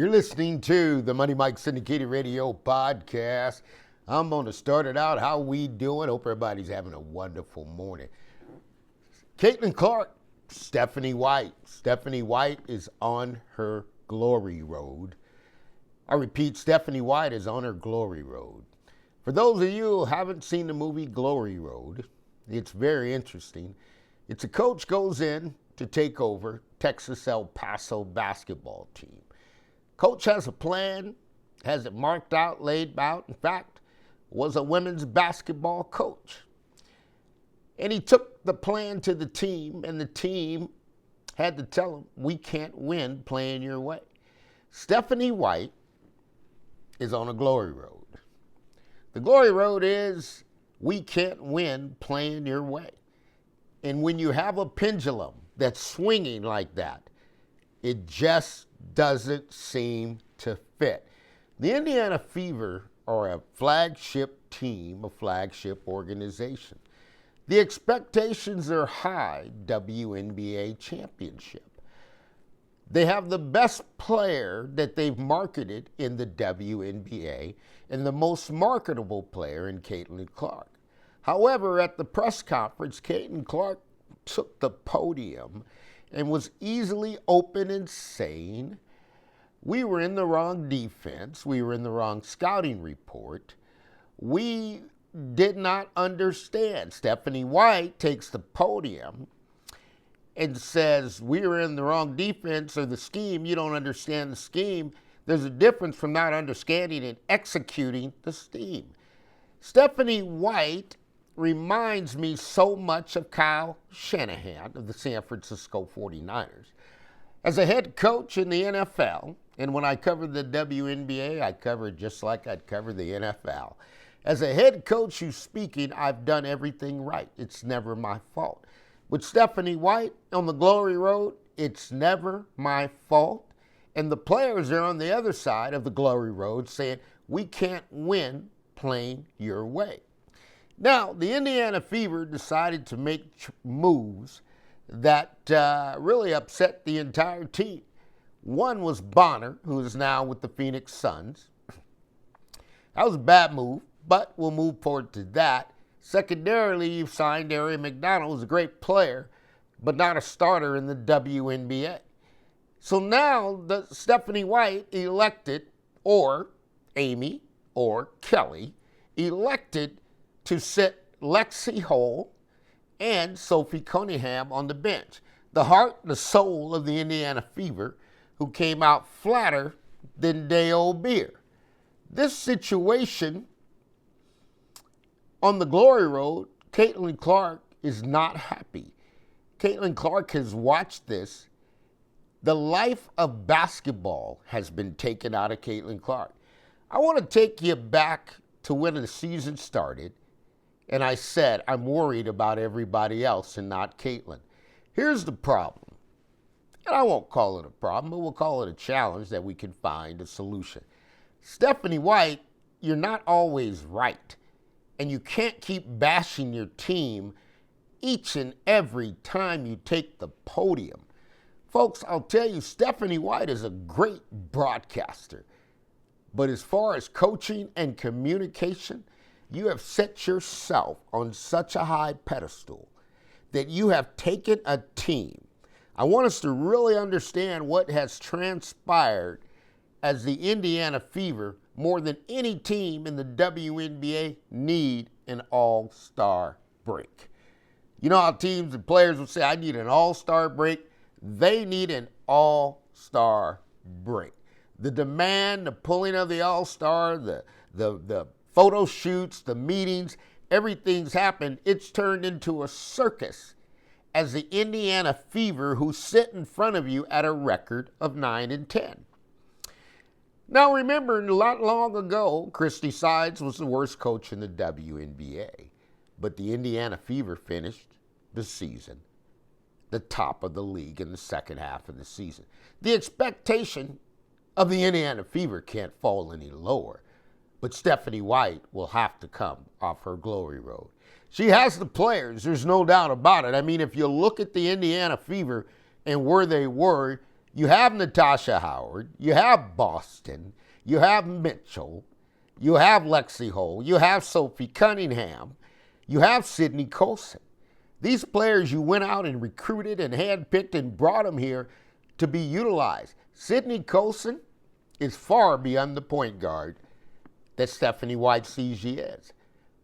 You're listening to the Money Mike Syndicated Radio podcast. I'm going to start it out. How we doing? Hope everybody's having a wonderful morning. Caitlin Clark, Stephanie White. Stephanie White is on her glory road. I repeat, Stephanie White is on her glory road. For those of you who haven't seen the movie Glory Road, it's very interesting. It's a coach goes in to take over Texas El Paso basketball team. Coach has a plan, has it marked out, laid out. In fact, was a women's basketball coach. And he took the plan to the team, and the team had to tell him, we can't win playing your way. Stephanie White is on a glory road. The glory road is we can't win playing your way. And when you have a pendulum that's swinging like that, it just doesn't seem to fit. The Indiana Fever are a flagship team, a flagship organization. The expectations are high, WNBA championship. They have the best player that they've marketed in the WNBA and the most marketable player in Caitlin Clark. However, at the press conference, Caitlin Clark took the podium and was easily open and saying, we were in the wrong defense, we were in the wrong scouting report, we did not understand. Stephanie White takes the podium and says, we were in the wrong defense or the scheme, you don't understand the scheme. There's a difference from not understanding and executing the scheme. Stephanie White reminds me so much of Kyle Shanahan of the San Francisco 49ers. As a head coach in the NFL, and when I cover the WNBA, I cover it just like I'd cover the NFL. As a head coach who's speaking, I've done everything right. It's never my fault. With Stephanie White on the glory road, it's never my fault. And the players are on the other side of the glory road saying, we can't win playing your way. Now, the Indiana Fever decided to make moves that really upset the entire team. One was Bonner, who is now with the Phoenix Suns. That was a bad move, but we'll move forward to that. Secondarily, you've signed Arian McDonald, who's a great player, but not a starter in the WNBA. So now the Stephanie White elected, or Amy or Kelly, elected to sit Lexi Hull and Sophie Cunningham on the bench. The heart, the soul of the Indiana Fever, who came out flatter than Dale Beer. This situation on the glory road, Caitlin Clark is not happy. Caitlin Clark has watched this. The life of basketball has been taken out of Caitlin Clark. I want to take you back to when the season started, and I said I'm worried about everybody else and not Caitlin. Here's the problem, and I won't call it a problem, but we'll call it a challenge that we can find a solution. Stephanie White, you're not always right, and you can't keep bashing your team each and every time you take the podium. Folks, I'll tell you, Stephanie White is a great broadcaster. But as far as coaching and communication, you have set yourself on such a high pedestal that you have taken a team. I want us to really understand what has transpired as the Indiana Fever, more than any team in the WNBA, need an all-star break. You know how teams and players will say, I need an all-star break? They need an all-star break. The demand, the pulling of the all-star, the photo shoots, the meetings, everything's happened. It's turned into a circus as the Indiana Fever, who sit in front of you at a record of 9-10. Now remember, not long ago, Christy Sides was the worst coach in the WNBA, but the Indiana Fever finished the season the top of the league in the second half of the season. The expectation of the Indiana Fever can't fall any lower, but Stephanie White will have to come off her glory road. She has the players, there's no doubt about it. I mean, if you look at the Indiana Fever and where they were, You have Natasha Howard. You have Boston. You have Mitchell. You have Lexi Hull. You have Sophie Cunningham. You have Sydney Colson. These players you went out and recruited and handpicked and brought them here to be utilized. Sydney Colson is far beyond the point guard that Stephanie White sees she is.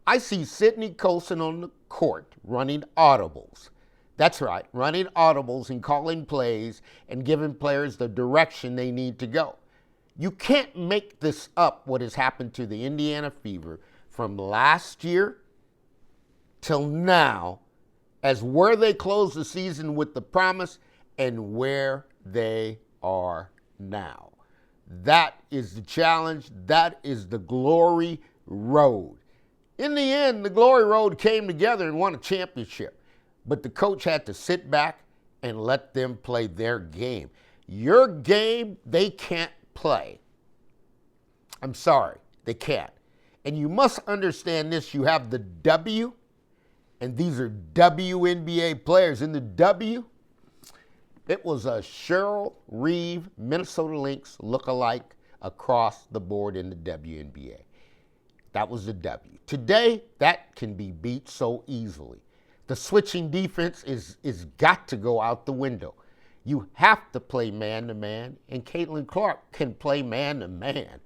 I see Sydney Colson on the court running audibles. That's right, running audibles and calling plays and giving players the direction they need to go. You can't make this up, what has happened to the Indiana Fever from last year till now, as where they close the season with the promise and where they are now. That is the challenge. That is the glory road. In the end, the glory road came together and won a championship. But the coach had to sit back and let them play their game. Your game, they can't play. I'm sorry, they can't. And you must understand this. You have the W, and these are WNBA players. In the W, it was a Cheryl Reeve, Minnesota Lynx look-alike across the board in the WNBA. That was the W. Today, that can be beat so easily. The switching defense is got to go out the window. You have to play man-to-man, and Caitlin Clark can play man-to-man.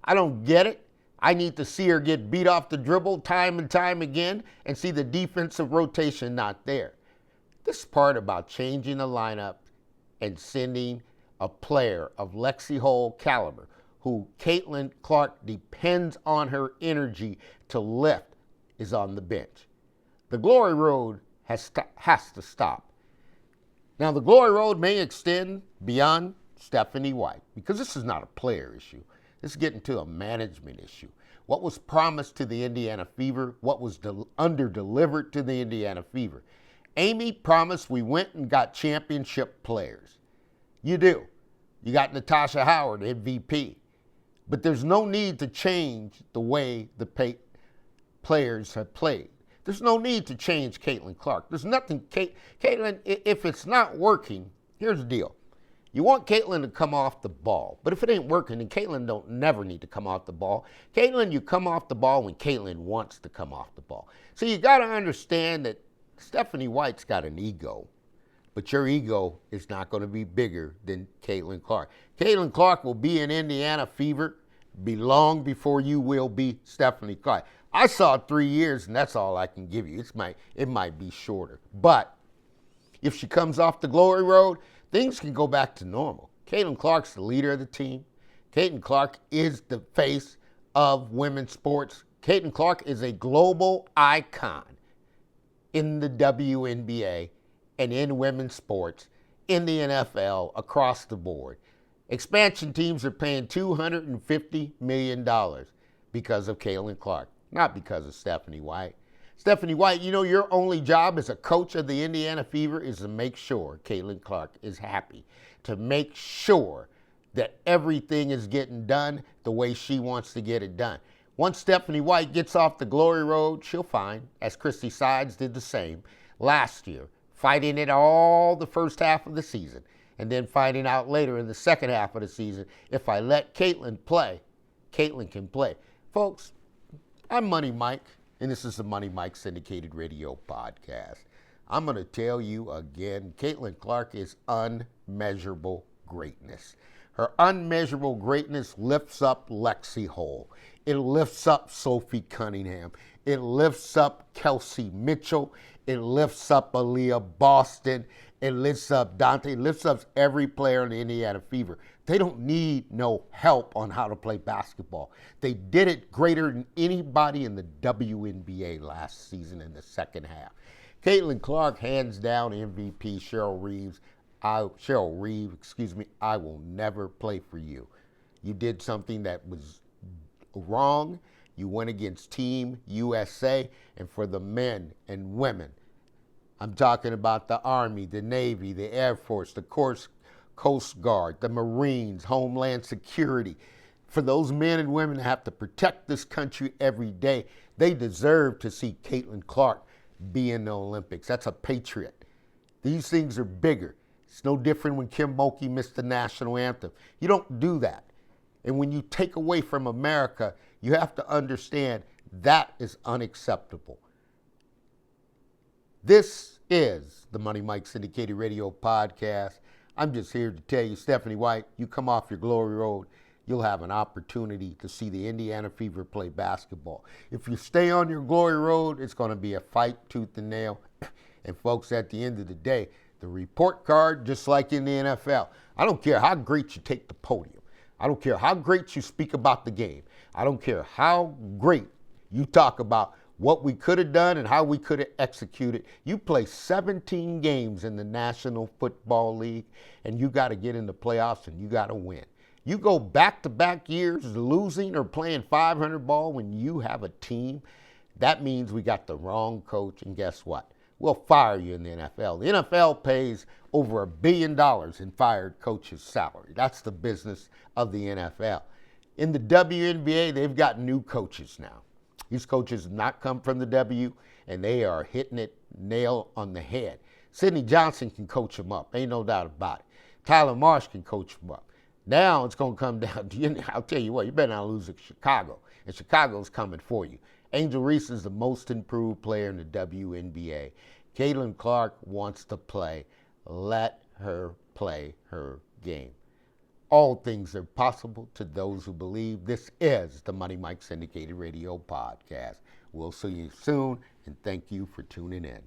I don't get it. I need to see her get beat off the dribble time and time again and see the defensive rotation not there. This part about changing the lineup and sending a player of Lexi Hull caliber, who Caitlin Clark depends on her energy to lift, is on the bench. The glory road has to stop. Now, the glory road may extend beyond Stephanie White, because this is not a player issue. This is getting to a management issue. What was promised to the Indiana Fever, what was under-delivered to the Indiana Fever. Amy promised we went and got championship players. You do. You got Natasha Howard, MVP. But there's no need to change the way the players have played. There's no need to change Caitlin Clark. There's nothing, Caitlin, if it's not working, here's the deal. You want Caitlin to come off the ball. But if it ain't working, then Caitlin don't never need to come off the ball. Caitlin, you come off the ball when Caitlin wants to come off the ball. So you got to understand that Stephanie White's got an ego. But your ego is not going to be bigger than Caitlin Clark. Caitlin Clark will be in Indiana Fever long before you will be Stephanie Clark. I saw 3 years, and that's all I can give you. It might be shorter. But if she comes off the glory road, things can go back to normal. Caitlin Clark's the leader of the team. Caitlin Clark is the face of women's sports. Caitlin Clark is a global icon in the WNBA and in women's sports, in the NFL, across the board. Expansion teams are paying $250 million because of Caitlin Clark, not because of Stephanie White. Stephanie White, you know your only job as a coach of the Indiana Fever is to make sure Caitlin Clark is happy, to make sure that everything is getting done the way she wants to get it done. Once Stephanie White gets off the glory road, she'll find, as Christy Sides did the same last year, fighting it all the first half of the season, and then finding out later in the second half of the season, if I let Caitlin play, Caitlin can play. Folks, I'm Money Mike, and this is the Money Mike Syndicated Radio Podcast. I'm going to tell you again, Caitlin Clark is unmeasurable greatness. Her unmeasurable greatness lifts up Lexi Hull. It lifts up Sophie Cunningham. It lifts up Kelsey Mitchell. It lifts up Aaliyah Boston. It lifts up Dante. It lifts up every player in the Indiana Fever. They don't need no help on how to play basketball. They did it greater than anybody in the WNBA last season in the second half. Caitlin Clark, hands down MVP. Cheryl Reeve, I will never play for you. You did something that was wrong. You went against Team USA, and for the men and women, I'm talking about the Army, the Navy, the Air Force, the Coast Guard, the Marines, Homeland Security. For those men and women that have to protect this country every day, they deserve to see Caitlin Clark be in the Olympics. That's a patriot. These things are bigger. It's no different when Kim Mulkey missed the national anthem. You don't do that. And when you take away from America, you have to understand that is unacceptable. This is the Money Mike Syndicated Radio Podcast. I'm just here to tell you, Stephanie White, you come off your glory road, you'll have an opportunity to see the Indiana Fever play basketball. If you stay on your glory road, it's going to be a fight tooth and nail. And folks, at the end of the day, the report card, just like in the NFL, I don't care how great you take the podium. I don't care how great you speak about the game. I don't care how great you talk about what we could have done and how we could have executed. You play 17 games in the National Football League, and you got to get in the playoffs and you got to win. You go back-to-back years losing or playing 500 ball when you have a team, that means we got the wrong coach, and guess what? We'll fire you in the NFL. The NFL pays over $1 billion in fired coaches' salary. That's the business of the NFL. In the WNBA, they've got new coaches now. These coaches have not come from the W, and they are hitting it nail on the head. Sidney Johnson can coach them up. Ain't no doubt about it. Tyler Marsh can coach them up. Now it's going to come down to, I'll tell you what, you better not lose to Chicago. And Chicago's coming for you. Angel Reese is the most improved player in the WNBA. Caitlin Clark wants to play. Let her play her game. All things are possible to those who believe. This is the Money Mike Syndicated Radio Podcast. We'll see you soon, and thank you for tuning in.